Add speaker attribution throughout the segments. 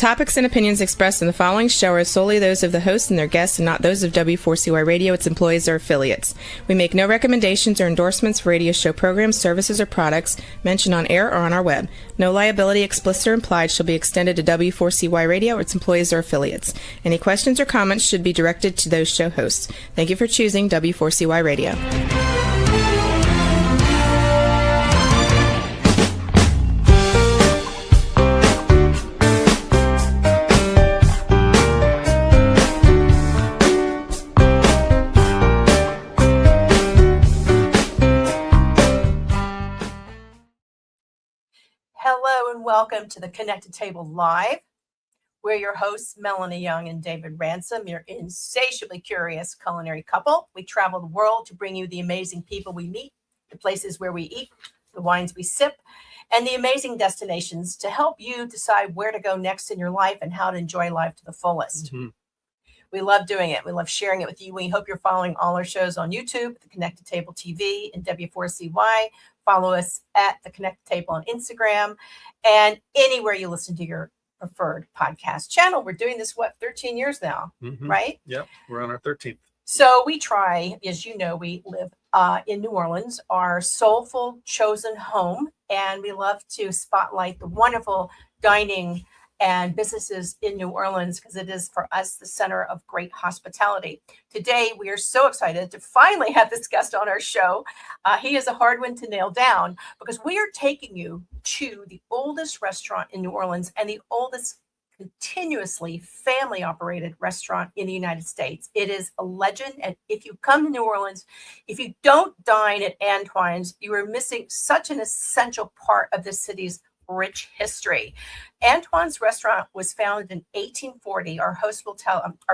Speaker 1: topics and opinions expressed in the following show are solely those of the host and their guests and not those of W4CY Radio, its employees, or affiliates. We make no recommendations or endorsements for radio show programs, services, or products mentioned on air or on our web. No liability, explicit or implied, shall be extended to W4CY Radio or its employees or affiliates. Any questions or comments should be directed to those show hosts. Thank you for choosing W4CY Radio.
Speaker 2: Hello and welcome to the Connected Table Live. We're your hosts, Melanie Young and David Ransom, your insatiably curious culinary couple. We travel the world to bring you the amazing people we meet, the places where we eat, the wines we sip, and the amazing destinations to help you decide where to go next in your life and how to enjoy life to the fullest. Mm-hmm. We love doing it. We love sharing it with you. We hope you're following all our shows on YouTube, the Connected Table TV and W4CY. Follow us at the Connected Table on Instagram and anywhere you listen to your preferred podcast channel. We're doing this, 13 years now, right?
Speaker 3: Yep, we're on our 13th.
Speaker 2: So we try, as you know, we live in New Orleans, our soulful chosen home, and we love to spotlight the wonderful dining and businesses in New Orleans because it is for us the center of great hospitality. Today, we are so excited to finally have this guest on our show. He is a hard one to nail down because we are taking you to the oldest restaurant in New Orleans and the oldest continuously family-operated restaurant in the United States. It is a legend, and if you come to New Orleans, if you don't dine at Antoine's, you are missing such an essential part of the city's rich history. Antoine's restaurant was founded in 1840. Our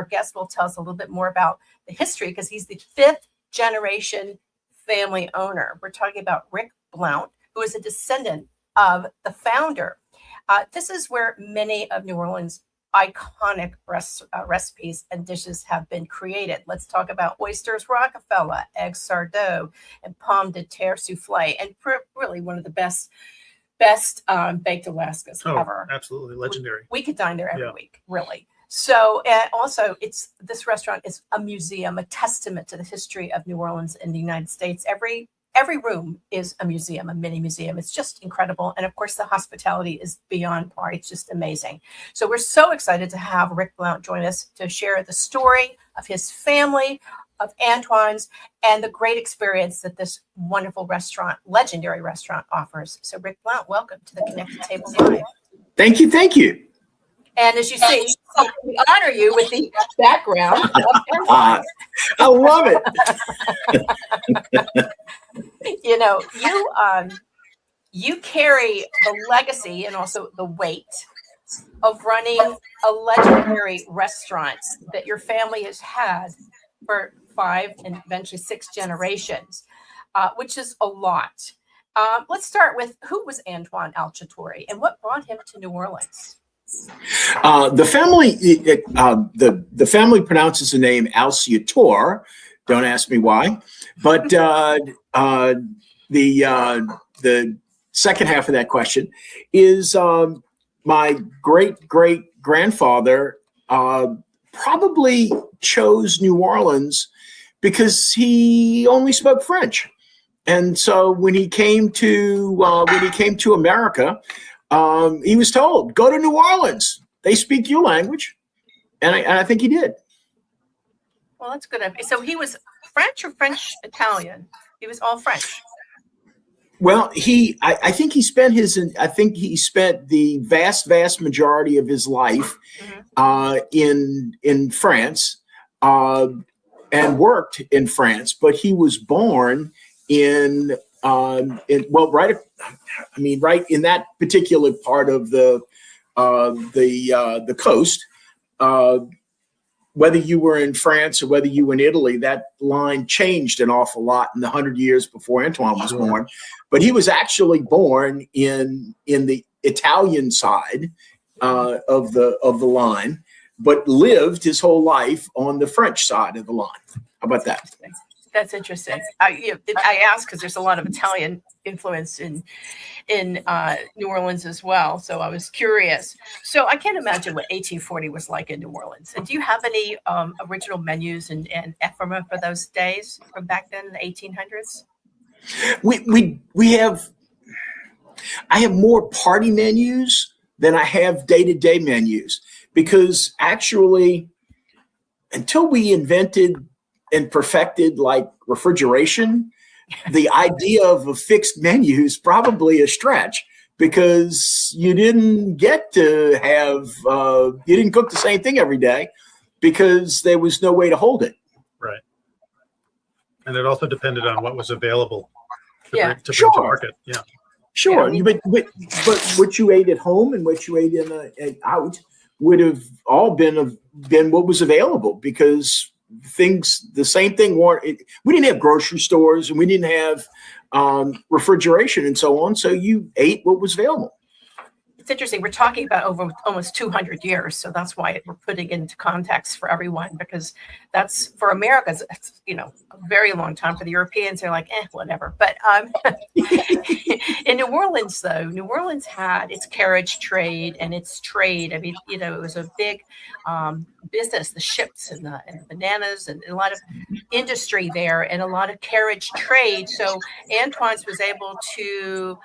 Speaker 2: guest will tell us a little bit more about the history because he's the fifth generation family owner. We're talking about Rick Blount, who is a descendant of the founder. This is where many of New Orleans' iconic recipes and dishes have been created. Let's talk about Oysters Rockefeller, eggs Sardou and Pommes de Terre Soufflé, and really one of the best baked Alaskas ever.
Speaker 3: Absolutely legendary.
Speaker 2: We could dine there every week, really. So also, this restaurant is a museum, a testament to the history of New Orleans in the United States. Every room is a museum, a mini museum. It's just incredible. And of course, the hospitality is beyond par. It's just amazing. So we're so excited to have Rick Blount join us to share the story of his family, of Antoine's, and the great experience that this wonderful restaurant, legendary restaurant, offers. So Rick Blount, welcome to the Connected Table Live.
Speaker 4: Thank you.
Speaker 2: And as you see, we honor you with the background of
Speaker 4: I love it.
Speaker 2: You know, you carry the legacy and also the weight of running a legendary restaurant that your family has had for 5 and eventually 6 generations, which is a lot. Let's start with, who was Antoine Alciatore and what brought him to New Orleans?
Speaker 4: The family pronounces the name Alciatore. Don't ask me why, but the second half of that question is my great grandfather probably chose New Orleans because he only spoke French, and so when he came to America, he was told, "Go to New Orleans. They speak your language," and I think he did.
Speaker 2: Well, that's good. So he was French or French Italian? He was all French.
Speaker 4: Well, I think he spent the vast majority of his life in France and worked in France, but he was born right in that particular part of the coast. Whether you were in France or whether you were in Italy, that line changed an awful lot in the 100 years before Antoine was born. But he was actually born in the Italian side of the line, but lived his whole life on the French side of the line. How about that?
Speaker 2: That's interesting. I asked because there's a lot of Italian influence in New Orleans as well. So I was curious. So I can't imagine what 1840 was like in New Orleans. And do you have any original menus and ephemera for those days from back then in the 1800s?
Speaker 4: We have. I have more party menus than I have day-to-day menus, because actually, until we invented and perfected like refrigeration, the idea of a fixed menu is probably a stretch, because you didn't get to have, you didn't cook the same thing every day because there was no way to hold it.
Speaker 3: Right. And it also depended on what was available to bring
Speaker 4: Sure.
Speaker 3: to market. Yeah.
Speaker 4: Sure,
Speaker 2: Yeah,
Speaker 4: but what you ate at home and what you ate out would have all been what was available, because the same thing weren't. We didn't have grocery stores and we didn't have refrigeration and so on. So you ate what was available.
Speaker 2: It's interesting. We're talking about over almost 200 years. So that's why we're putting it into context for everyone, because that's, for Americans, it's, a very long time. For the Europeans, they're like, whatever. But in New Orleans, though, New Orleans had its carriage trade and its trade. I mean, it was a big business, the ships and the bananas, and a lot of industry there and a lot of carriage trade. So Antoine's was able to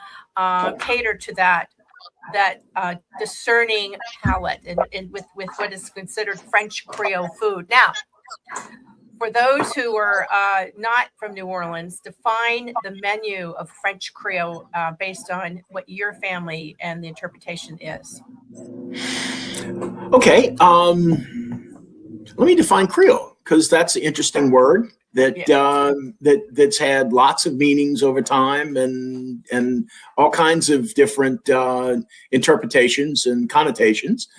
Speaker 2: cater to that discerning palate and with what is considered French-Creole food. Now, for those who are not from New Orleans, define the menu of French-Creole based on what your family and the interpretation is.
Speaker 4: Okay, let me define Creole, because that's an interesting word that's had lots of meanings over time and all kinds of different interpretations and connotations.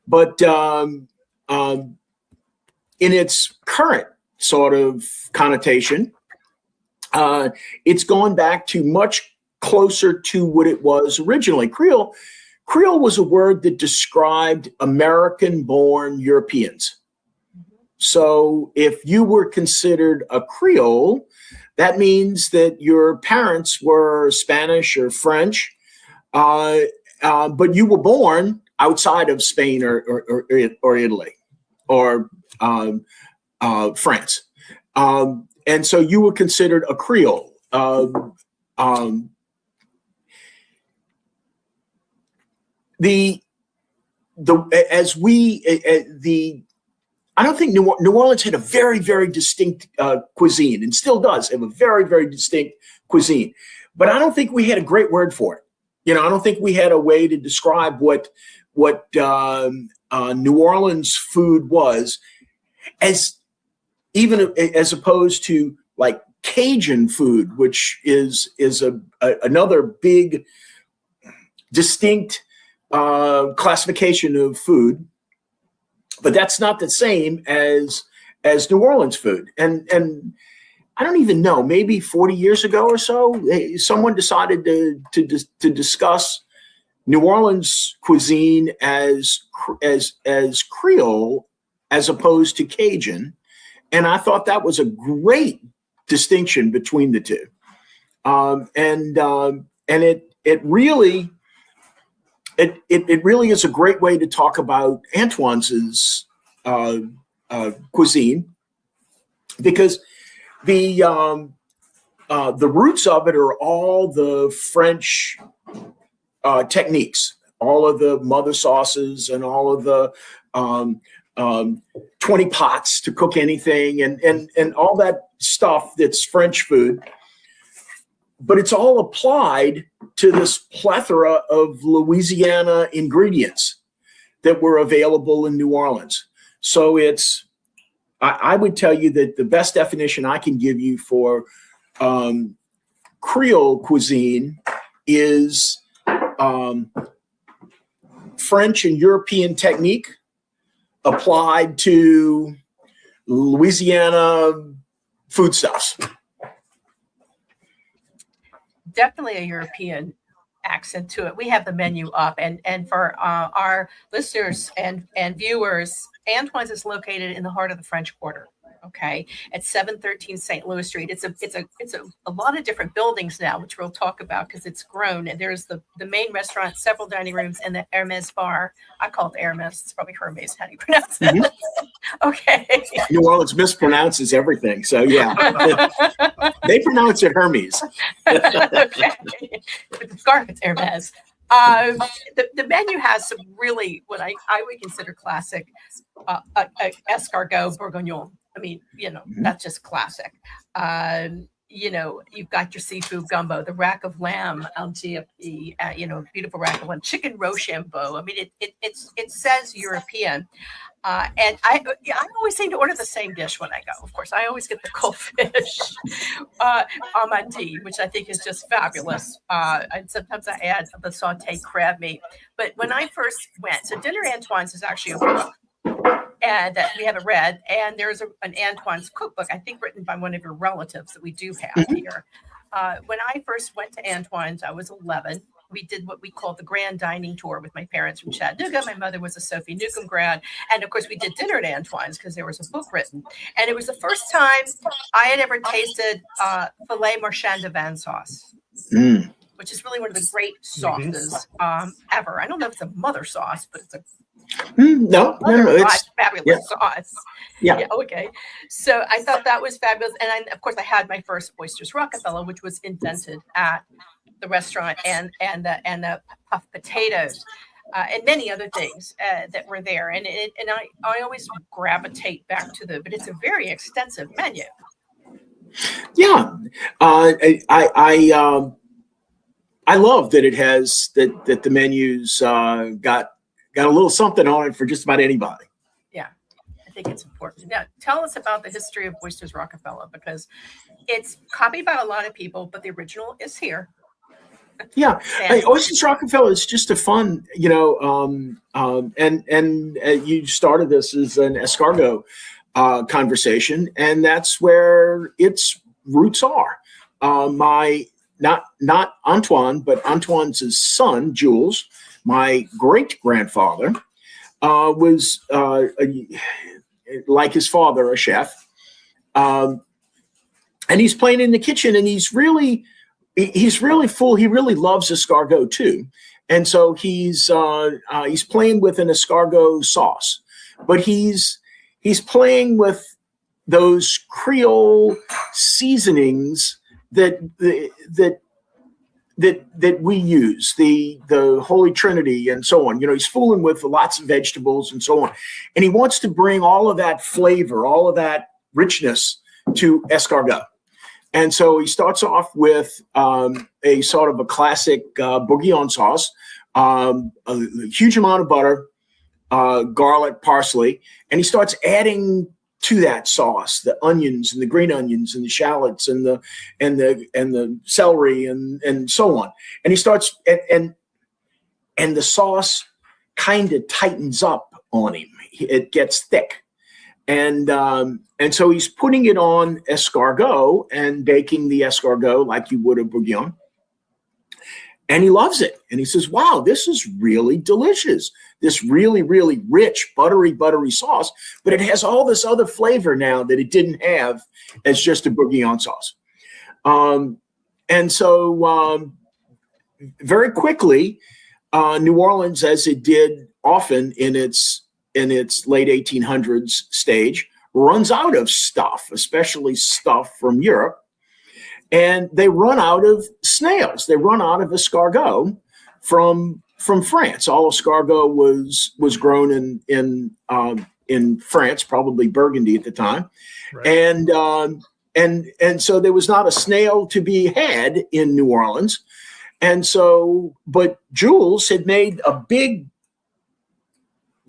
Speaker 4: But in its current sort of connotation, it's gone back to much closer to what it was originally. Creole was a word that described American-born Europeans. So if you were considered a Creole, that means that your parents were Spanish or French, but you were born outside of Spain or Italy or France. And so you were considered a Creole. I don't think New Orleans had a very, very distinct cuisine, and still does have a very, very distinct cuisine. But I don't think we had a great word for it. I don't think we had a way to describe what New Orleans food was, as opposed to like Cajun food, which is another big, distinct classification of food. But that's not the same as New Orleans food. And I don't even know, maybe 40 years ago or so, someone decided to discuss New Orleans cuisine as Creole as opposed to Cajun. And I thought that was a great distinction between the two. And it really is a great way to talk about Antoine's cuisine, because the roots of it are all the French techniques, all of the mother sauces and all of the 20 pots to cook anything and all that stuff that's French food. But it's all applied to this plethora of Louisiana ingredients that were available in New Orleans. So I would tell you that the best definition I can give you for Creole cuisine is French and European technique applied to Louisiana foodstuffs.
Speaker 2: Definitely a European accent to it. We have the menu up, and for our listeners and viewers, Antoine's is located in the heart of the French Quarter. Okay, at 713 St. Louis Street. It's a lot of different buildings now, which we'll talk about because it's grown. And there's the main restaurant, several dining rooms, and the Hermes bar. I call it Hermes. It's probably Hermes. How do you pronounce it? Mm-hmm. Okay.
Speaker 4: New Orleans mispronounces everything, so yeah, they pronounce it Hermes.
Speaker 2: Okay. With the scarf, Hermes. The menu has some really what I would consider classic escargot bourguignon. I mean, that's just classic. You've got your seafood gumbo, the rack of lamb, beautiful rack of lamb, chicken rochambeau. I mean, it says European. And I always seem to order the same dish when I go. Of course, I always get the goldfish amandine, which I think is just fabulous. And sometimes I add the sauteed crab meat. But when I first went, so Dinner Antoine's is actually a book, and that we haven't read. And there's an Antoine's cookbook, I think, written by one of your relatives that we do have here. When I first went to Antoine's, I was 11. We did what we called the grand dining tour with my parents from Chattanooga. My mother was a Sophie Newcomb grad. And of course, we did dinner at Antoine's because there was a book written. And it was the first time I had ever tasted filet marchand de vin sauce, which is really one of the great sauces ever. I don't know if it's a mother sauce, but it's a
Speaker 4: no, it's
Speaker 2: fabulous sauce.
Speaker 4: Yeah.
Speaker 2: Okay. So I thought that was fabulous. And of course, I had my first Oysters Rockefeller, which was invented at the restaurant, and the puffed potatoes, and many other things that were there. And I always gravitate back to but it's a very extensive menu.
Speaker 4: Yeah, I love that it has that the menus got a little something on it for just about anybody.
Speaker 2: Yeah, I think it's important. Now, tell us about the history of Oysters Rockefeller, because it's copied by a lot of people, but the original is here.
Speaker 4: Yeah, Oysters Rockefeller is just a fun, and you started this as an escargot conversation, and that's where its roots are. Not Antoine, but Antoine's son, Jules, my great grandfather, was like his father, a chef, and he's playing in the kitchen, and he's really full. He really loves escargot too. And so he's playing with an escargot sauce, but he's playing with those Creole seasonings that we use, the Holy Trinity and so on. He's fooling with lots of vegetables and so on. And he wants to bring all of that flavor, all of that richness to escargot. And so he starts off with a sort of a classic bourguignon sauce, a huge amount of butter, garlic, parsley, and he starts adding to that sauce the onions and the green onions and the shallots and the celery and so on. And he starts and the sauce kind of tightens up on him. It gets thick. And so he's putting it on escargot and baking the escargot like you would a bourguignon. And he loves it. And he says, wow, this is really delicious. This really, really rich, buttery sauce. But it has all this other flavor now that it didn't have as just a bourguignon sauce. And so very quickly, New Orleans, as it did often in its late 1800s stage, runs out of stuff, especially stuff from Europe. And they run out of snails. They run out of escargot from France. All escargot was grown in France, probably Burgundy at the time. Right. And so there was not a snail to be had in New Orleans. And so, but Jules had made a big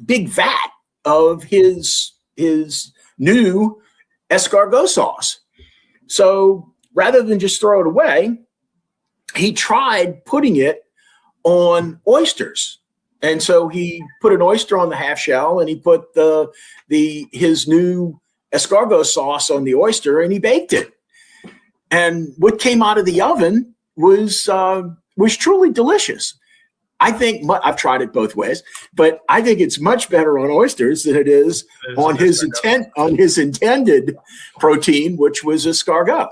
Speaker 4: vat of his new escargot sauce. So rather than just throw it away, he tried putting it on oysters. And so he put an oyster on the half shell, and he put his new escargot sauce on the oyster, and he baked it. And what came out of the oven was truly delicious. I think I've tried it both ways, but I think it's much better on oysters than it is on his intended protein, which was escargot.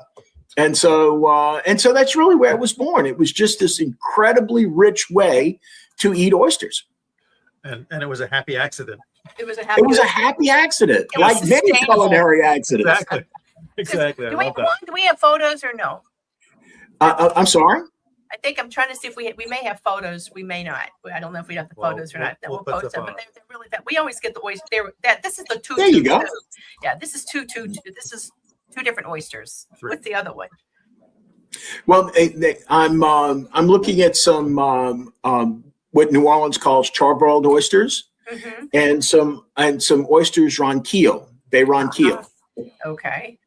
Speaker 4: And so that's really where it was born. It was just this incredibly rich way to eat oysters.
Speaker 3: And it was a happy accident.
Speaker 2: It was a
Speaker 4: happy accident, like many culinary accidents.
Speaker 3: Exactly.
Speaker 2: Do we have photos or no?
Speaker 4: I'm sorry?
Speaker 2: I think I'm trying to see if we may have photos. We may not. I don't know if we have the photos or not.
Speaker 3: We'll
Speaker 2: post them. But they're really that. We always get the oyster. This is the two.
Speaker 4: There you go.
Speaker 2: Yeah, this is two. This is two different oysters. What's the other one?
Speaker 4: Well, I'm looking at some what New Orleans calls charbroiled oysters, and some oysters ronquille, bay ronquille.
Speaker 2: Okay.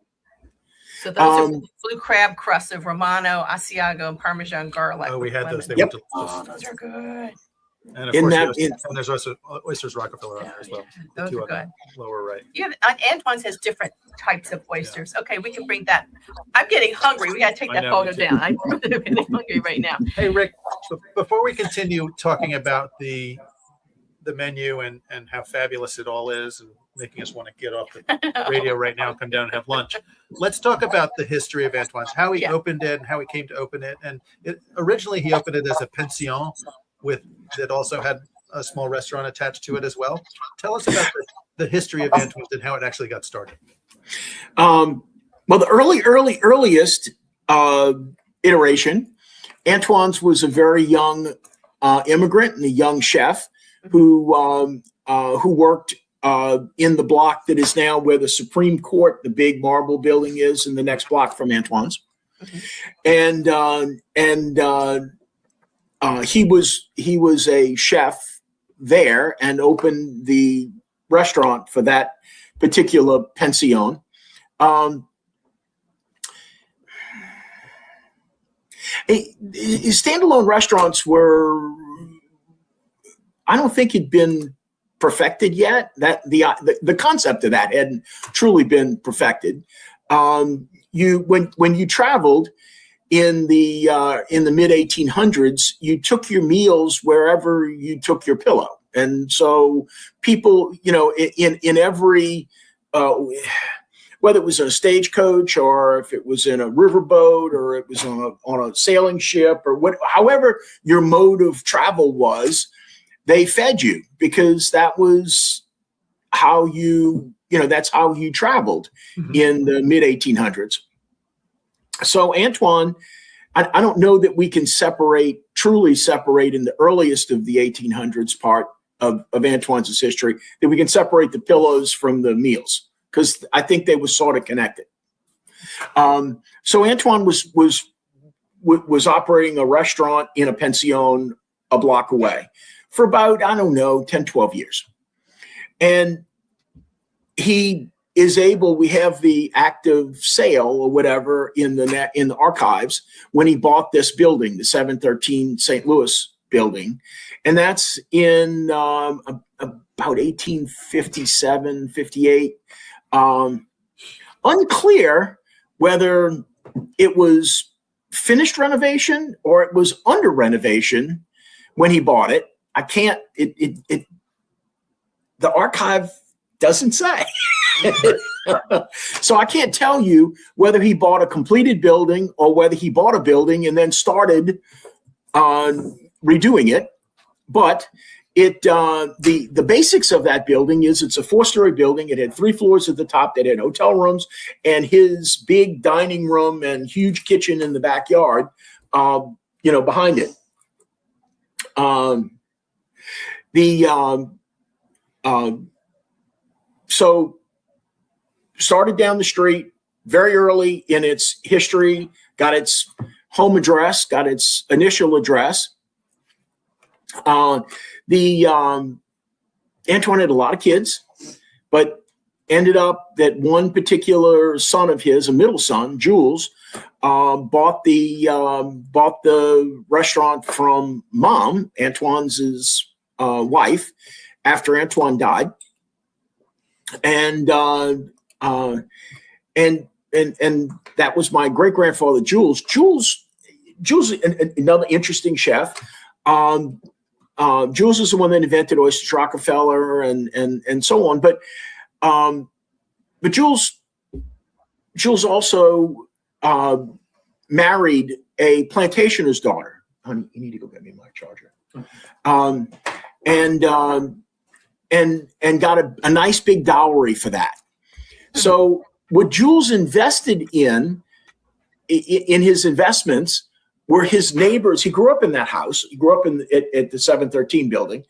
Speaker 2: So those are blue crab crust of Romano, Asiago, and Parmesan garlic.
Speaker 3: Oh, we had those. They
Speaker 4: were
Speaker 3: delicious.
Speaker 2: Oh, those are good.
Speaker 3: And of course, there's also Oysters Rockefeller on there as well.
Speaker 2: Those are good.
Speaker 3: Lower right.
Speaker 2: Antoine's has different types of oysters. Yeah. Okay, we can bring that. I'm getting hungry. We got to take that photo down. I'm getting hungry right now.
Speaker 3: Hey, Rick, before we continue talking about the menu and how fabulous it all is and making us want to get off the radio right now and come down and have lunch, let's talk about the history of Antoine's, how he opened it and how he came to open it. And originally he opened it as a pension that also had a small restaurant attached to it as well. Tell us about the history of Antoine's and how it actually got started.
Speaker 4: Well, the earliest iteration, Antoine's was a very young immigrant and a young chef who worked in the block that is now where the Supreme Court, the big marble building, is, in the next block from Antoine's. And he was a chef there and opened the restaurant for that particular pension. Standalone restaurants were, I don't think, had been perfected yet. That the concept of that hadn't truly been perfected. When you traveled in the mid 1800s, you took your meals wherever you took your pillow, and so people, in every whether it was a stagecoach or if it was in a riverboat or it was on a sailing ship or however your mode of travel was, they fed you because that was how that's how you traveled in the mid 1800s. So Antoine, I don't know that we can truly separate in the earliest of the 1800s part of Antoine's history, that we can separate the pillows from the meals, because I think they were sort of connected. So Antoine was operating a restaurant in a pension a block away for about, 10, 12 years. And he is able, we have the active sale or whatever in the archives when he bought this building, the 713 St. Louis building. And that's in about 1857, 58. Unclear whether it was finished renovation or it was under renovation when he bought it. The archive doesn't say. So I can't tell you whether he bought a completed building or whether he bought a building and then started redoing it. But the basics of that building is it's a 4-story building. It had 3 floors at the top that had hotel rooms and his big dining room and huge kitchen in the backyard, behind it. So started down the street very early in its history, got its home address, got its initial address. Antoine had a lot of kids, but ended up that one particular son of his, a middle son, Jules, bought the restaurant from Mom, Antoine's wife, after Antoine died, and that was my great grandfather Jules. Jules, another interesting chef. Jules is the one that invented Oysters Rockefeller and so on. But Jules also married a plantationer's daughter. Honey, you need to go get me my charger. And got a nice big dowry for that. So what Jules invested in his investments were his neighbors. He grew up in that house. He grew up at the 713 building.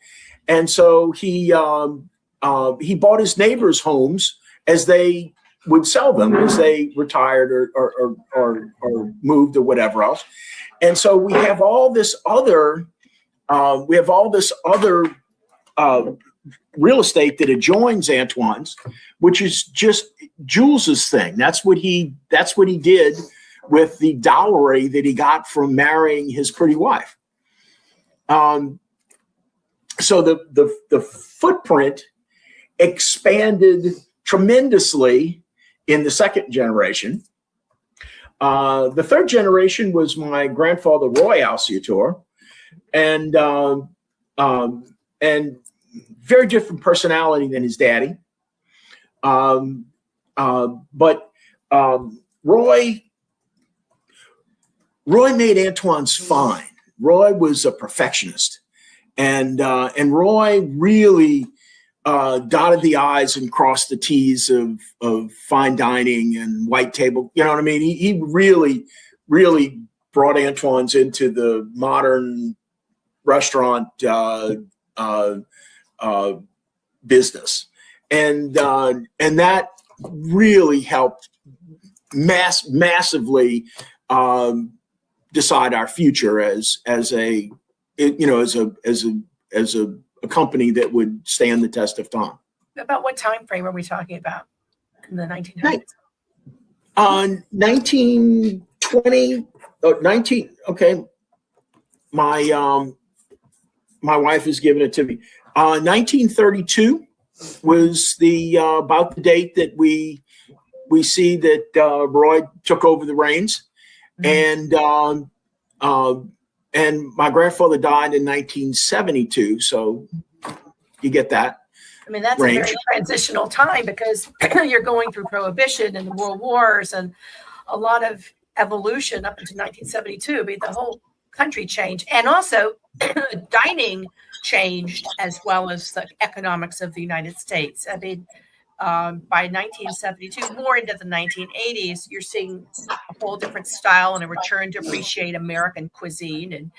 Speaker 4: And so he bought his neighbors' homes as they would sell them as they retired or moved or whatever else. And so we have all this other real estate that adjoins Antoine's, which is just Jules's thing. That's what he did with the dowry that he got from marrying his pretty wife. So the footprint expanded tremendously in the second generation. The third generation was my grandfather, Roy Alciatore, and very different personality than his daddy. But Roy made Antoine's fine. Roy was a perfectionist, and Roy really dotted the I's and crossed the T's of fine dining and white table. You know what I mean? He really, really brought Antoine's into the modern restaurant business, and that really helped massively decide our future as a company that would stand the test of time.
Speaker 2: About what time frame are we talking about in the 1900s?
Speaker 4: 1920, 19. Okay, my wife has given it to me. 1932 was the about the date that we see that Roy took over the reins, and my grandfather died in 1972. So you get that.
Speaker 2: I mean, that's
Speaker 4: range.
Speaker 2: A very transitional time because you're going through Prohibition and the World Wars and a lot of evolution up until 1972. I mean, the whole country changed, and also dining changed as well as the economics of the United States. I mean, by 1972, more into the 1980s, you're seeing a whole different style and a return to appreciate American cuisine, and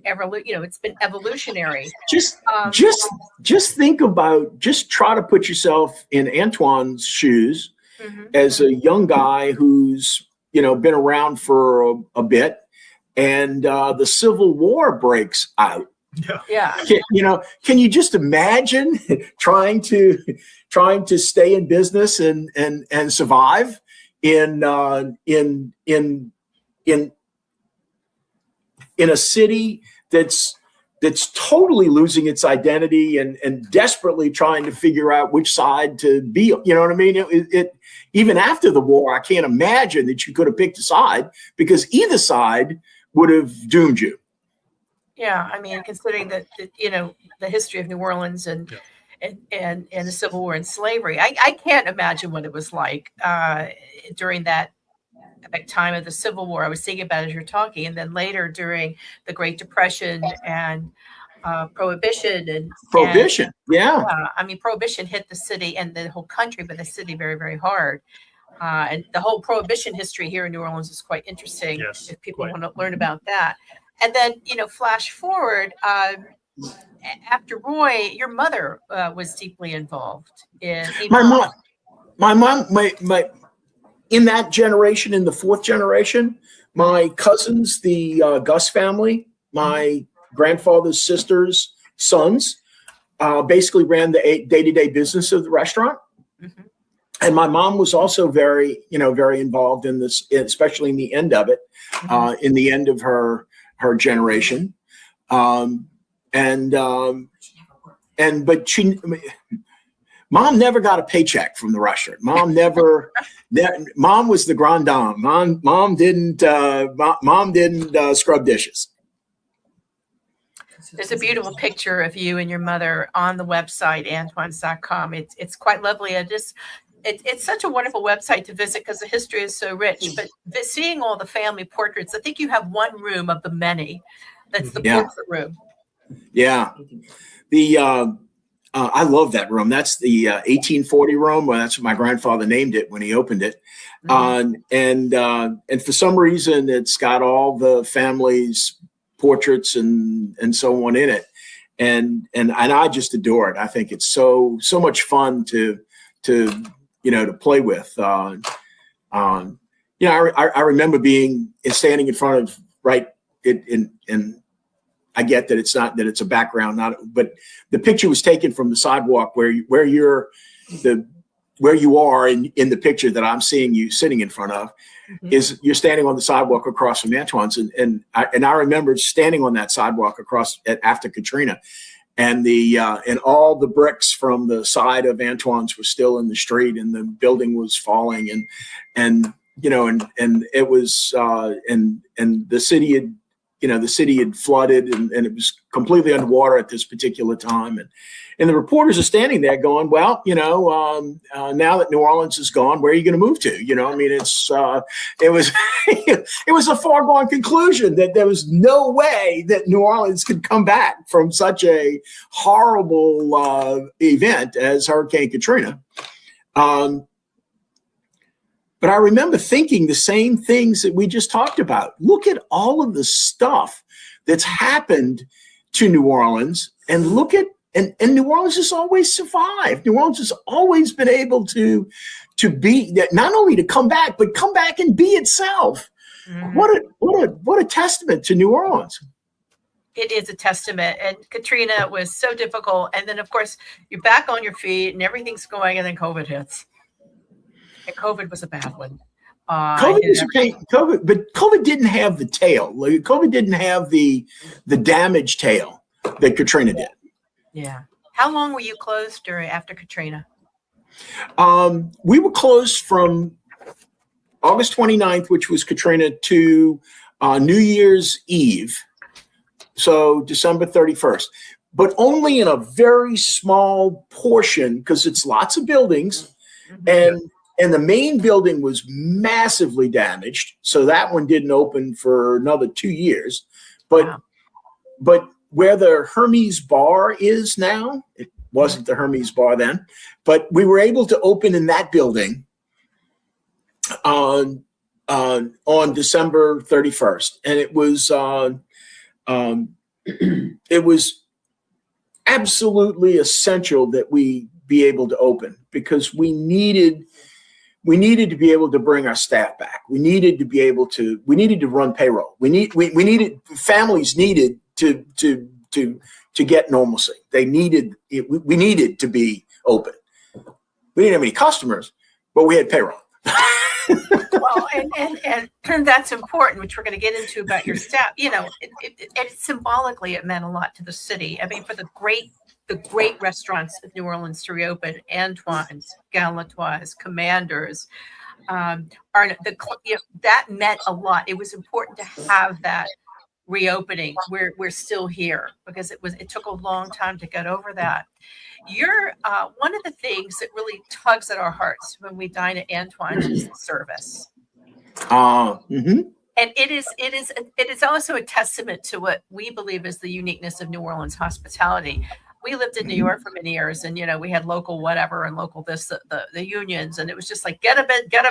Speaker 2: it's been evolutionary.
Speaker 4: Just think about, just try to put yourself in Antoine's shoes as a young guy who's been around for a bit, and the Civil War breaks out.
Speaker 2: Yeah.
Speaker 4: Can you just imagine trying to stay in business and survive in a city that's totally losing its identity and desperately trying to figure out which side to be? You know what I mean? It even after the war, I can't imagine that you could have picked a side, because either side would have doomed you.
Speaker 2: Yeah, I mean, considering that the history of New Orleans and the Civil War and slavery, I can't imagine what it was like during that time of the Civil War. I was thinking about it as you're talking, and then later during the Great Depression and Prohibition. Yeah. I mean, Prohibition hit the city and the whole country, but the city very, very hard. And the whole Prohibition history here in New Orleans is quite interesting if people want to learn about that. And then, flash forward, after Roy, your mother was deeply involved in.
Speaker 4: My mom, in that generation, in the fourth generation, my cousins, the Gus family, my grandfather's sister's sons, basically ran the day-to-day business of the restaurant. And my mom was also very involved in this, especially in the end of it, in the end of her generation. But Mom never got a paycheck from the restaurant. Mom Mom was the grande dame. Mom didn't scrub dishes.
Speaker 2: There's a beautiful picture of you and your mother on the website, antoines.com. It's quite lovely. It's such a wonderful website to visit because the history is so rich. But seeing all the family portraits, I think you have one room of the many that's the portrait room.
Speaker 4: Yeah. I love that room. That's the 1840 room. Well, that's what my grandfather named it when he opened it. And for some reason, it's got all the family's portraits and so on in it. And I just adore it. I think it's so much fun to play with. I remember standing in front of and I get that it's a background, but the picture was taken from the sidewalk where you are in the picture that I'm seeing you sitting in front of. Is you're standing on the sidewalk across from Antoine's, and I remember standing on that sidewalk after Katrina, and all the bricks from the side of Antoine's were still in the street, and the building was falling, and it was and the city had flooded, and it was completely underwater at this particular time, and the reporters are standing there going, well, now that New Orleans is gone, where are you going to move to? It was a foregone conclusion that there was no way that New Orleans could come back from such a horrible event as Hurricane Katrina. But I remember thinking the same things that we just talked about. Look at all of the stuff that's happened to New Orleans, and look at and New Orleans has always survived. New Orleans has always been able to be not only to come back, but come back and be itself. What a testament to New Orleans.
Speaker 2: It is a testament. And Katrina was so difficult. And then, of course, you're back on your feet and everything's going, and then COVID hits. And COVID was a bad one.
Speaker 4: But COVID didn't have the tail. COVID didn't have the damage tail that Katrina did.
Speaker 2: Yeah. How long were you closed after Katrina?
Speaker 4: We were closed from August 29th, which was Katrina, to New Year's Eve. So December 31st, but only in a very small portion because it's lots of buildings, and the main building was massively damaged. So that one didn't open for another 2 years. But where the Hermes Bar is now, it wasn't the Hermes Bar then, but we were able to open in that building on December 31st, and it was absolutely essential that we be able to open because we needed to be able to bring our staff back. We needed to run payroll. Families needed to get normalcy. We needed to be open. We didn't have any customers, but we had payroll.
Speaker 2: Well, and that's important, which we're going to get into about your staff. It symbolically, it meant a lot to the city. I mean, for the great restaurants of New Orleans to reopen, Antoine's, Galatoire's, Commanders, that meant a lot. It was important to have that reopening. We're still here because it took a long time to get over that. You're one of the things that really tugs at our hearts when we dine at Antoine's is the service. And it is also a testament to what we believe is the uniqueness of New Orleans hospitality. We lived in New York for many years, and we had local whatever and local this, the unions, and it was just like get them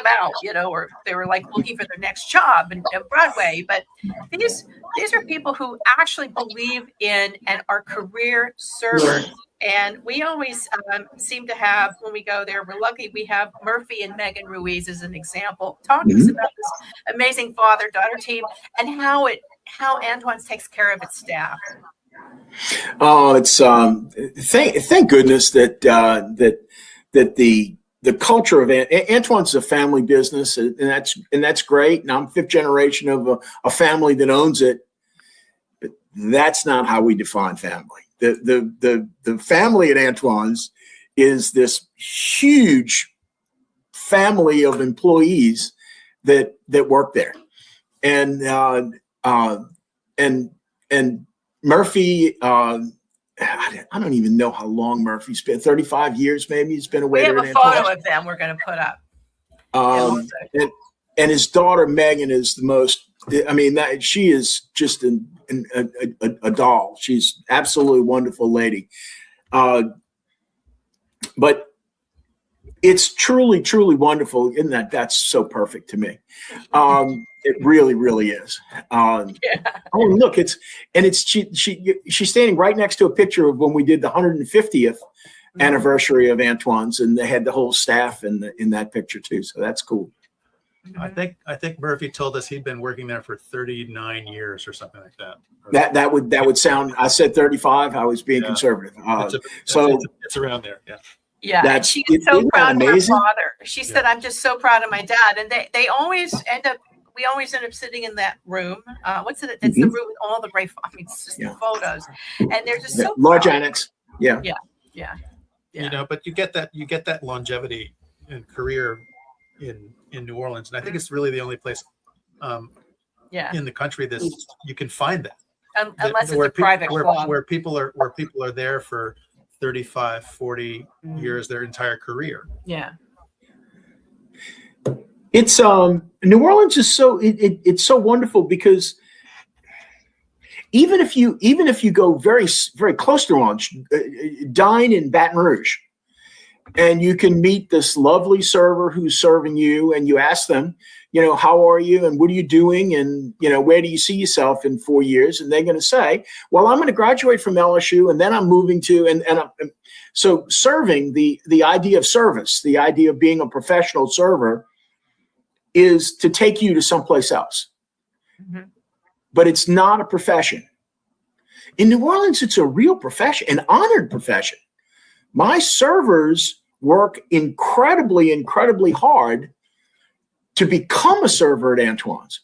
Speaker 2: out, or they were like looking for their next job in Broadway. But these are people who actually believe in and are career servers. And we always seem to have, when we go there, we're lucky we have Murphy and Megan Ruiz as an example. Talk to us about this amazing father-daughter team and how Antoine's takes care of its staff.
Speaker 4: Oh, it's thank goodness that the culture of Antoine's is a family business, and that's great. And I'm fifth generation of a family that owns it, but that's not how we define family. The family at Antoine's is this huge family of employees that work there, and Murphy, I don't even know how long Murphy's been, 35 years maybe. He's been a
Speaker 2: We
Speaker 4: waiter.
Speaker 2: have a photo of them we're going to put up.
Speaker 4: And his daughter Megan is the most. I mean, she is just a doll. She's absolutely wonderful lady. But it's truly, truly wonderful. In that's so perfect to me. It really, really is. Oh, look, she's standing right next to a picture of when we did the 150th anniversary of Antoine's, and they had the whole staff in that picture too. So that's cool.
Speaker 3: I think Murphy told us he'd been working there for 39 years or something like that.
Speaker 4: That would sound. I said 35. I was being conservative.
Speaker 3: It's around there. Yeah.
Speaker 2: Yeah, she's so proud of her father. She said, "I'm just so proud of my dad." And they always end up. We always end up sitting in that room. What's it? It's the room with all the great. I mean, it's just the photos, and they're just so
Speaker 4: large annex. Yeah.
Speaker 3: You know, but you get that longevity in career in New Orleans, and I think it's really the only place in the country that you can find that.
Speaker 2: Unless it's a private club
Speaker 3: where people are there for 35, 40 years, their entire career.
Speaker 2: Yeah.
Speaker 4: It's New Orleans is so it's so wonderful because even if you go very, very close to lunch, dine in Baton Rouge, and you can meet this lovely server who's serving you, and you ask them, how are you and what are you doing, and where do you see yourself in 4 years? And they're going to say, well, I'm going to graduate from LSU, and then I'm moving to so serving, the idea of service, the idea of being a professional server, is to take you to someplace else. Mm-hmm. But it's not a profession. In New Orleans, it's a real profession, an honored profession. My servers work incredibly, incredibly hard to become a server at Antoine's,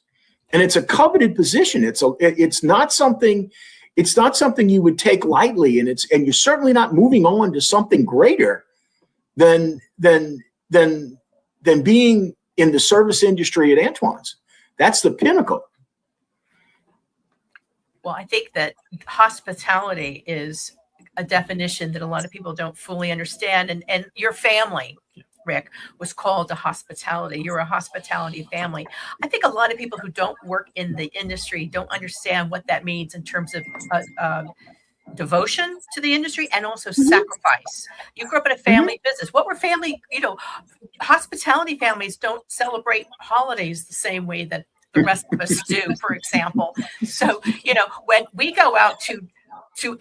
Speaker 4: and it's a coveted position. It's not something you would take lightly, and you're certainly not moving on to something greater than being in the service industry at Antoine's. That's the pinnacle.
Speaker 2: Well, I think that hospitality is a definition that a lot of people don't fully understand. And your family, Rick, was called to hospitality. You're a hospitality family. I think a lot of people who don't work in the industry don't understand what that means in terms of devotion to the industry and also sacrifice. You grew up in a family business. What were family, hospitality families don't celebrate holidays the same way that the rest of us do, for example. So, when we go out to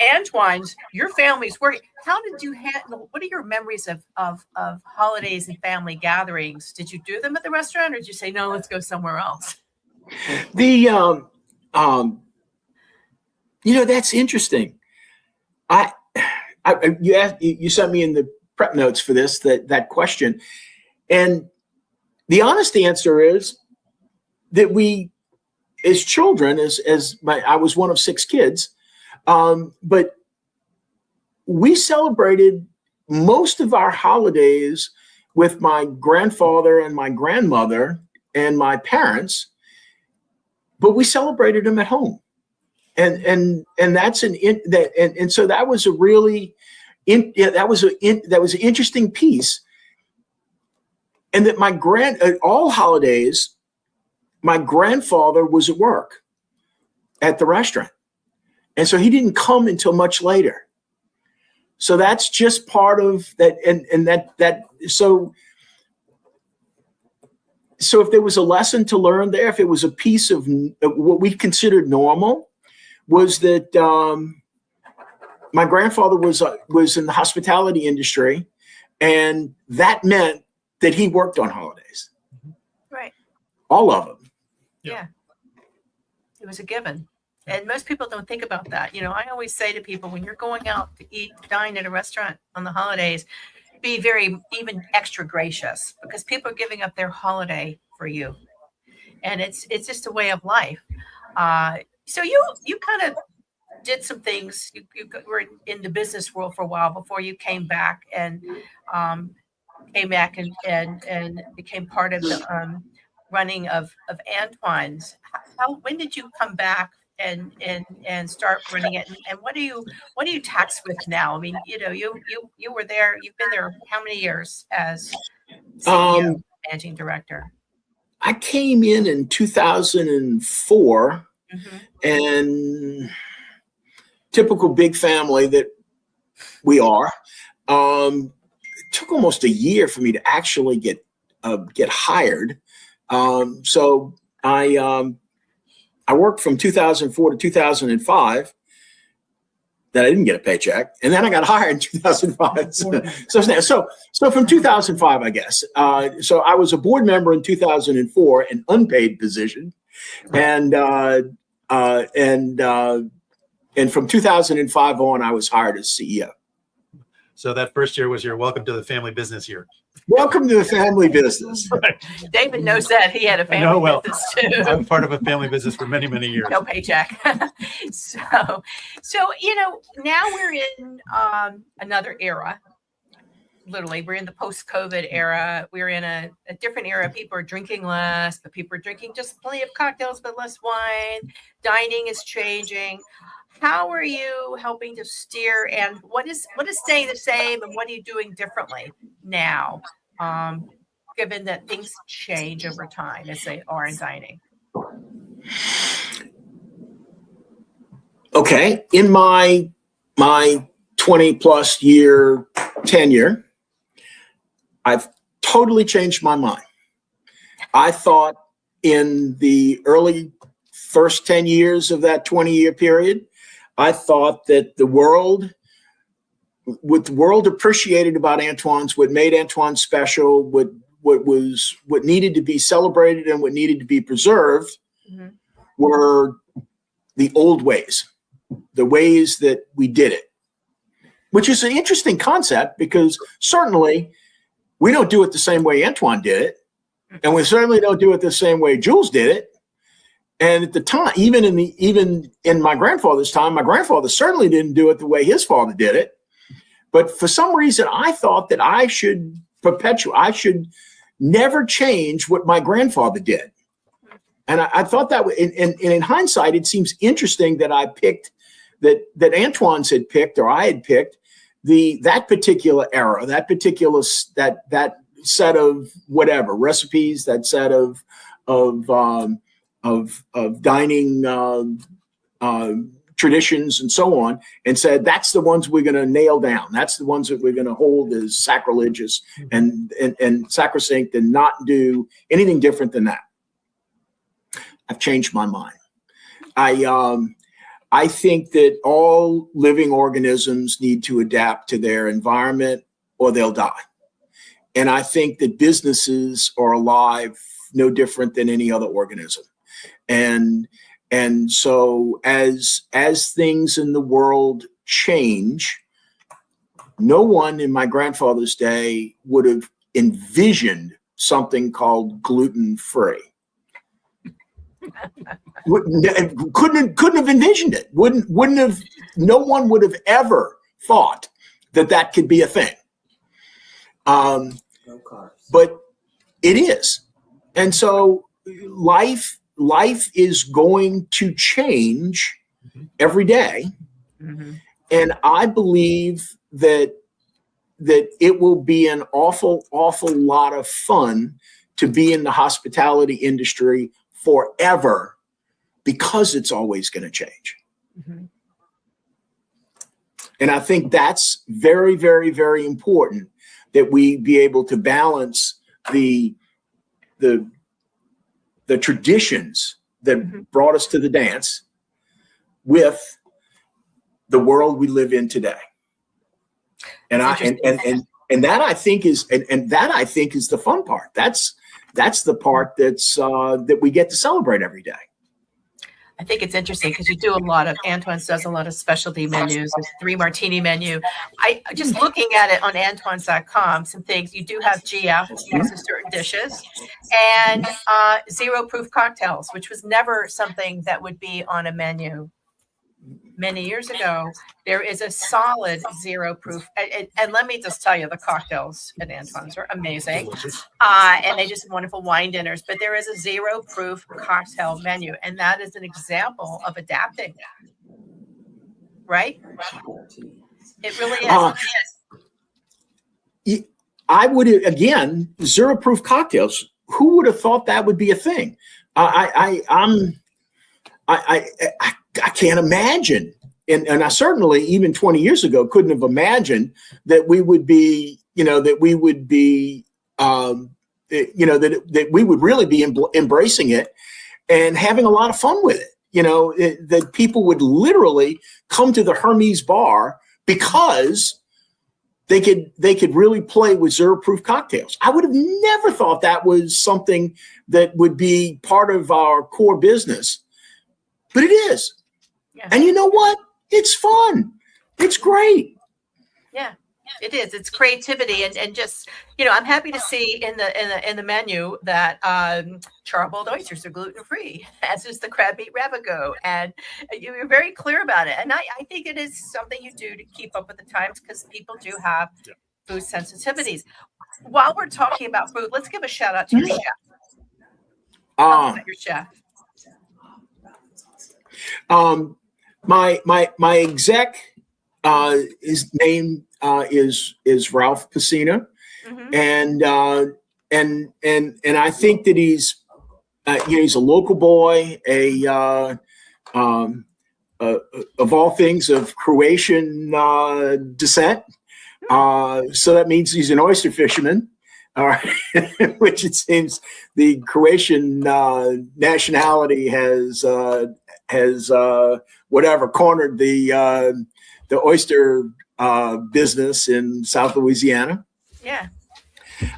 Speaker 2: Antoine's, your family's working. How did you handle? What are your memories of holidays and family gatherings? Did you do them at the restaurant, or did you say no? Let's go somewhere else.
Speaker 4: That's interesting. You sent me in the prep notes for this that question, and the honest answer is that we, as children, I was one of 6 kids. But we celebrated most of our holidays with my grandfather and my grandmother and my parents, but we celebrated them at home. And that's so that was a really that was an interesting piece. And that all holidays, my grandfather was at work at the restaurant. And so he didn't come until much later. So that's just part of that. So if there was a lesson to learn there, if it was a piece of what we considered normal, was that my grandfather was in the hospitality industry, and that meant that he worked on holidays.
Speaker 2: Right.
Speaker 4: All of them.
Speaker 2: Yeah. It was a given. And most people don't think about that. I always say to people, when you're going out to dine at a restaurant on the holidays, be even extra gracious, because people are giving up their holiday for you. And it's just a way of life. So you kind of did some things. You were in the business world for a while before you came back and became part of the running of Antoine's. When did you come back and start running it? And what are you taxed with now? I mean, you were there. You've been there how many years as CEO, managing director?
Speaker 4: I came in 2004,
Speaker 2: Mm-hmm.
Speaker 4: and typical big family that we are. It took almost a year for me to actually get hired. So I worked from 2004 to 2005. That I didn't get a paycheck, and then I got hired in 2005. So from 2005, I guess. So I was a board member in 2004, an unpaid position, and from 2005 on, I was hired as CEO.
Speaker 3: So that first year was your welcome to the family business year.
Speaker 4: Welcome to the family business.
Speaker 2: David knows that he had a family business too.
Speaker 3: I'm part of a family business for many, many years.
Speaker 2: No paycheck. So now we're in another era. Literally, we're in the post-COVID era. We're in a different era. People are drinking less, but people are drinking just plenty of cocktails, but less wine. Dining is changing. How are you helping to steer, and what is staying the same, and what are you doing differently now, given that things change over time as they are in dining?
Speaker 4: Okay, in my 20 plus year tenure, I've totally changed my mind. I thought in the early first 10 years of that 20-year period, I thought that what the world appreciated about Antoine's, what made Antoine special, what needed to be celebrated and what needed to be preserved, mm-hmm. were the old ways, the ways that we did it, which is an interesting concept because certainly we don't do it the same way Antoine did it, and we certainly don't do it the same way Jules did it. And at the time, even in my grandfather's time, my grandfather certainly didn't do it the way his father did it. But for some reason, I thought that I should never change what my grandfather did. And I thought that, and in hindsight, it seems interesting that I picked that Antoine's had picked, or I had picked that particular era, that particular that set of whatever recipes, that set of dining traditions and so on, and said that's the ones we're going to nail down. That's the ones that we're going to hold as sacrilegious and sacrosanct, and not do anything different than that. I've changed my mind. I think that all living organisms need to adapt to their environment or they'll die. And I think that businesses are alive no different than any other organism. And so as things in the world change, no one in my grandfather's day would have envisioned something called gluten-free. Couldn't have envisioned it. Wouldn't have. No one would have ever thought that could be a thing. No carbs. But it is, and so life is going to change every day, mm-hmm. and I believe that it will be an awful lot of fun to be in the hospitality industry forever, because it's always going to change. Mm-hmm. And I think that's very, very, very important, that we be able to balance the traditions that mm-hmm. brought us to the dance with the world we live in today. And that I think is the fun part. That's the part that we get to celebrate every day.
Speaker 2: I think it's interesting because you do Antoine's does a lot of specialty menus, a 3 martini menu. I just looking at it on Antoine's.com, some things you do have GF next to certain dishes, and 0 proof cocktails, which was never something that would be on a menu many years ago. There is a solid zero proof. And let me just tell you, the cocktails at Antoine's are amazing. And they just have wonderful wine dinners. But there is a zero proof cocktail menu. And that is an example of adapting. Right? It really is.
Speaker 4: I would, again, zero proof cocktails. Who would have thought that would be a thing? I can't imagine. And I certainly, even 20 years ago, couldn't have imagined that we would be, that we would be, that we would really be embracing it and having a lot of fun with it. That people would literally come to the Hermes bar because they could really play with zero proof cocktails. I would have never thought that was something that would be part of our core business, but it is. Yeah. And you know what? It's fun. It's great.
Speaker 2: Yeah, it is. It's creativity, and just I'm happy to see in the menu that charboned oysters are gluten free, as is the crab meat ravigote, and you're very clear about it. And I think it is something you do to keep up with the times because people do have food sensitivities. While we're talking about food, let's give a shout out to your chef. Tell me about your chef.
Speaker 4: My exec, his name is Ralph Pacina, and I think that he's a local boy, of all things of Croatian descent. So that means he's an oyster fisherman, which it seems the Croatian nationality has cornered the oyster business in South Louisiana.
Speaker 2: Yeah,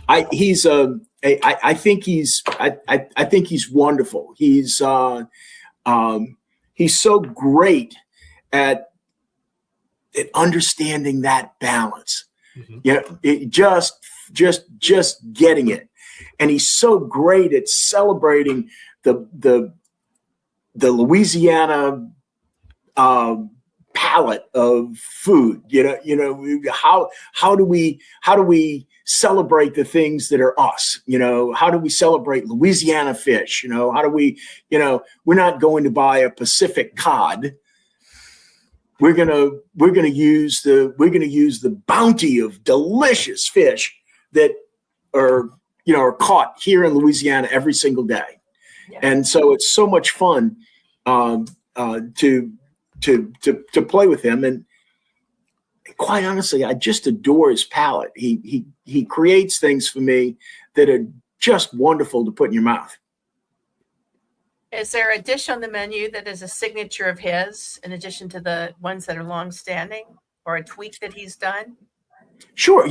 Speaker 4: I think he's wonderful. He's so great at understanding that balance. Just getting it, and he's so great at celebrating the Louisiana palette of food. How do we celebrate the things that are us? How do we celebrate Louisiana fish? How do we? We're not going to buy a Pacific cod. We're gonna use the bounty of delicious fish that are caught here in Louisiana every single day. Yeah. And so it's so much fun to play with him, and quite honestly, I just adore his palate. He creates things for me that are just wonderful to put in your mouth.
Speaker 2: Is there a dish on the menu that is a signature of his, in addition to the ones that are long-standing, or a tweak that he's done?
Speaker 4: Sure.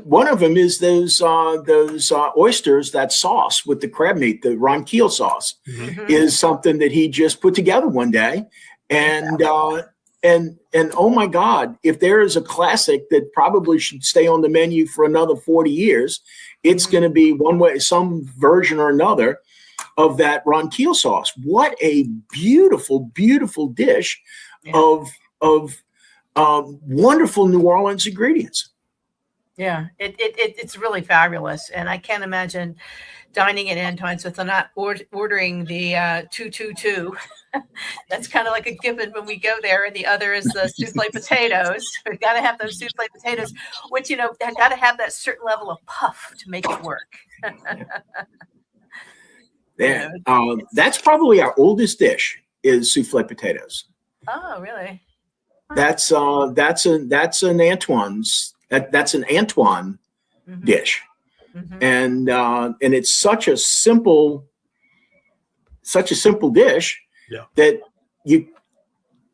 Speaker 4: One of them is those oysters, that sauce with the crab meat, the ronquille sauce, is something that he just put together one day. And oh my God, if there is a classic that probably should stay on the menu for another 40 years, it's going to be one way, some version or another of that ronquille sauce. What a beautiful, beautiful dish of wonderful New Orleans ingredients.
Speaker 2: Yeah, it's really fabulous, and I can't imagine dining at Antoine's with not ordering the 222. That's kind of like a given when we go there, and the other is the soufflé potatoes. We've got to have those soufflé potatoes, which have got to have that certain level of puff to make it work.
Speaker 4: Yeah, that's probably our oldest dish is soufflé potatoes.
Speaker 2: Oh, really?
Speaker 4: That's an Antoine's. That's an Antoine dish, and it's such a simple dish that you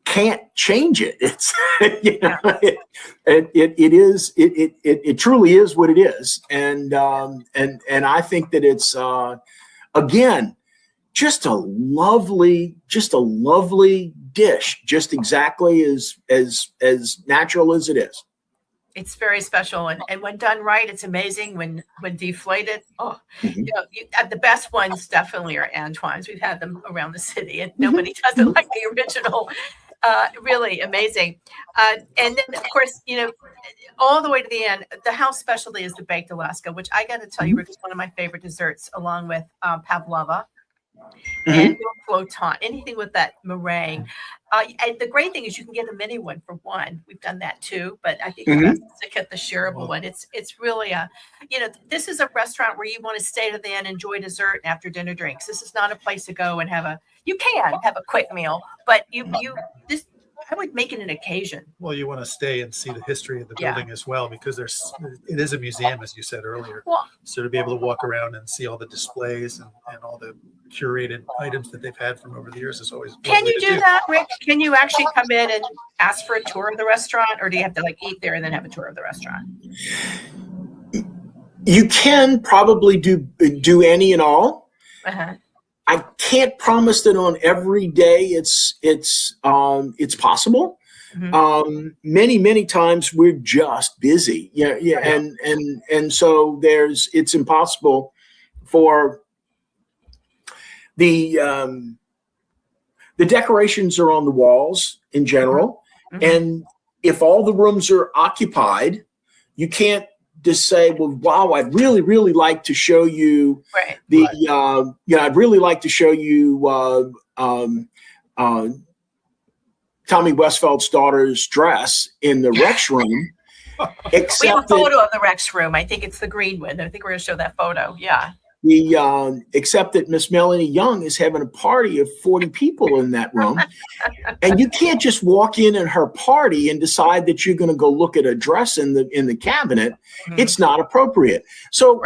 Speaker 4: can't change it. It's it truly is what it is, and I think that it's again just a lovely dish, just exactly as natural as it is.
Speaker 2: It's very special, and when done right, it's amazing. When deflated, the best ones definitely are Antoine's. We've had them around the city, and nobody does it like the original. Really amazing. And then, of course, all the way to the end, the house specialty is the baked Alaska, which I got to tell you, Rick, is one of my favorite desserts, along with pavlova and floton, anything with that meringue. And the great thing is you can get a mini one for one. We've done that too, but I think the best is to get the shareable one. It's really this is a restaurant where you want to stay to the end, enjoy dessert and after dinner drinks. This is not a place to go and you can have a quick meal, but I would make it an occasion.
Speaker 3: Well, you want to stay and see the history of the building as well, because it is a museum, as you said earlier.
Speaker 2: Well,
Speaker 3: so to be able to walk around and see all the displays and all the curated items that they've had from over the years is always.
Speaker 2: Can you do that, Rick? Can you actually come in and ask for a tour of the restaurant, or do you have to eat there and then have a tour of the restaurant?
Speaker 4: You can probably do any and all. I can't promise that on every day it's possible. Many times we're just busy. And so it's impossible for the decorations are on the walls in general. And if all the rooms are occupied, you can't just say, well, wow, I'd really, really like to show you I'd really like to show you Tommy Westfeld's daughter's dress in the Rex room.
Speaker 2: We have a photo of the Rex room. I think it's the green one. I think we're going to show that photo. Yeah.
Speaker 4: Except that Miss Melanie Young is having a party of 40 people in that room. And you can't just walk in at her party and decide that you're going to go look at a dress in the cabinet. It's not appropriate. So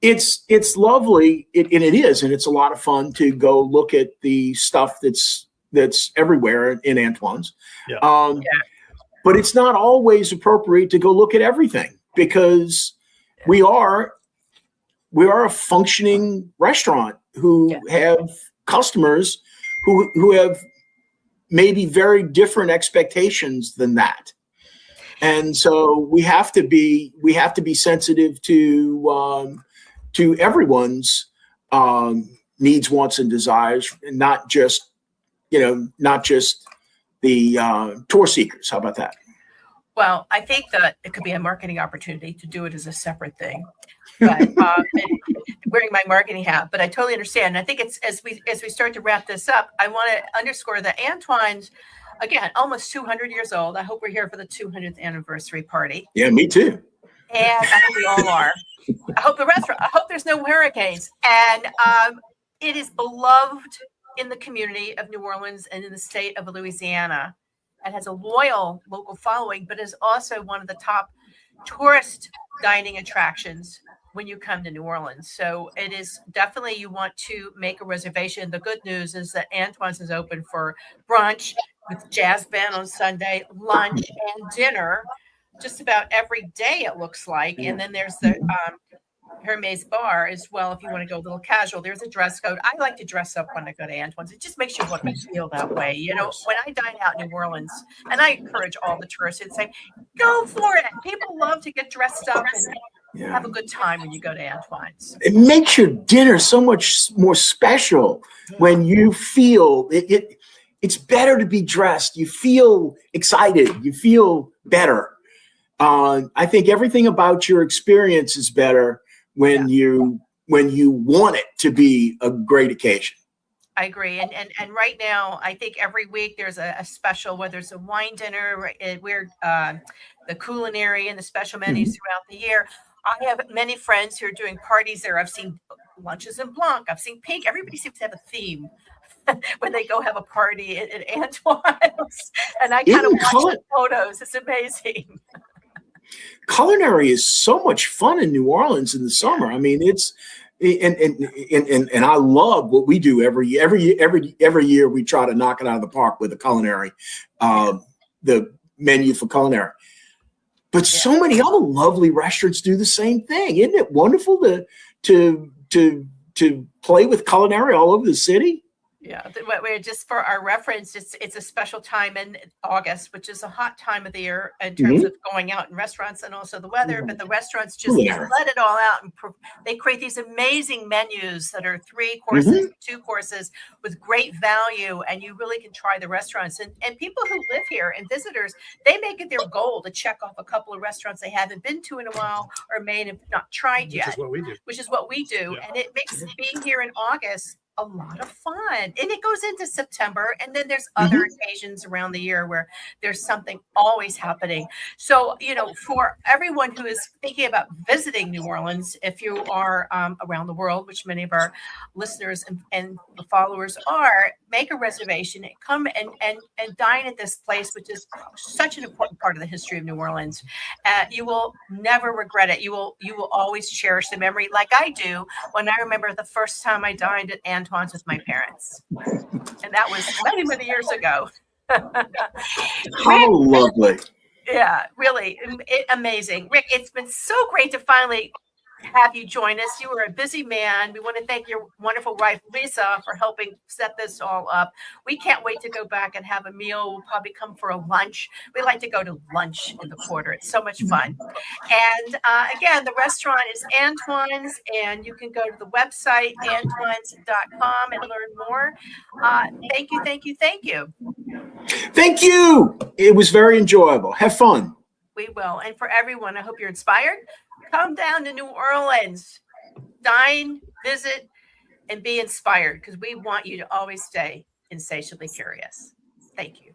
Speaker 4: it's lovely. And it is. And it's a lot of fun to go look at the stuff that's everywhere in Antoine's. But it's not always appropriate to go look at everything, because we are a functioning restaurant who have customers who have maybe very different expectations than that. And so we have to be sensitive to everyone's needs, wants, and desires, and not just the tour seekers. How about that?
Speaker 2: Well, I think that it could be a marketing opportunity to do it as a separate thing. But wearing my marketing hat, but I totally understand. And I think it's as we start to wrap this up, I want to underscore that Antoine's, again, almost 200 years old. I hope we're here for the 200th anniversary party.
Speaker 4: Yeah, me too.
Speaker 2: And I hope we all are. I hope there's no hurricanes. And it is beloved in the community of New Orleans and in the state of Louisiana, and has a loyal local following, but is also one of the top tourist dining attractions when you come to New Orleans. So it is definitely, you want to make a reservation. The good news is that Antoine's is open for brunch with jazz band on Sunday, lunch and dinner, just about every day it looks like. And then there's the Hermes bar as well. If you want to go a little casual, there's a dress code. I like to dress up when I go to Antoine's. It just makes you want to feel that way. When I dine out in New Orleans, and I encourage all the tourists to say, go for it. People love to get dressed up and have a good time when you go to Antoine's.
Speaker 4: It makes your dinner so much more special when you feel it. It's better to be dressed. You feel excited. You feel better. I think everything about your experience is better when you want it to be a great occasion.
Speaker 2: I agree. And right now, I think every week there's a special, whether it's a wine dinner, we're the culinary and the special menus throughout the year. I have many friends who are doing parties there. I've seen lunches in Blount. I've seen pink. Everybody seems to have a theme when they go have a party at Antoine's. And I kind of watch the photos. It's amazing.
Speaker 4: Culinary is so much fun in New Orleans in the summer. I mean, it's and I love what we do every year. We try to knock it out of the park with the culinary, the menu for culinary. But so many other lovely restaurants do the same thing. Isn't it wonderful to play with culinary all over the city?
Speaker 2: Yeah, we're just for our reference, it's a special time in August, which is a hot time of the year in terms of going out in restaurants and also the weather. But the restaurants just let it all out, and they create these amazing menus that are 3 courses, 2 courses with great value, and you really can try the restaurants. And people who live here and visitors, they make it their goal to check off a couple of restaurants they haven't been to in a while or may have not tried yet.
Speaker 3: Which is what we do.
Speaker 2: Which is what we do, and it makes being here in August a lot of fun. And it goes into September, and then there's other occasions around the year where there's something always happening. So, for everyone who is thinking about visiting New Orleans, if you are around the world, which many of our listeners and the followers are, make a reservation and come and dine at this place, which is such an important part of the history of New Orleans. You will never regret it. You will always cherish the memory, like I do when I remember the first time I dined at Antoine's with my parents, and that was many, many years ago.
Speaker 4: How lovely!
Speaker 2: Yeah, really amazing, Rick. It's been so great to finally have you join us. You were a busy man. We want to thank your wonderful wife, Lisa, for helping set this all up. We can't wait to go back and have a meal. We'll probably come for a lunch. We like to go to lunch in the quarter. It's so much fun. And again, the restaurant is Antoine's, and you can go to the website, antoines.com, and learn more. Thank you, thank you, thank you.
Speaker 4: Thank you. It was very enjoyable. Have fun.
Speaker 2: We will. And for everyone, I hope you're inspired. Come down to New Orleans, dine, visit, and be inspired, because we want you to always stay insatiably curious. Thank you.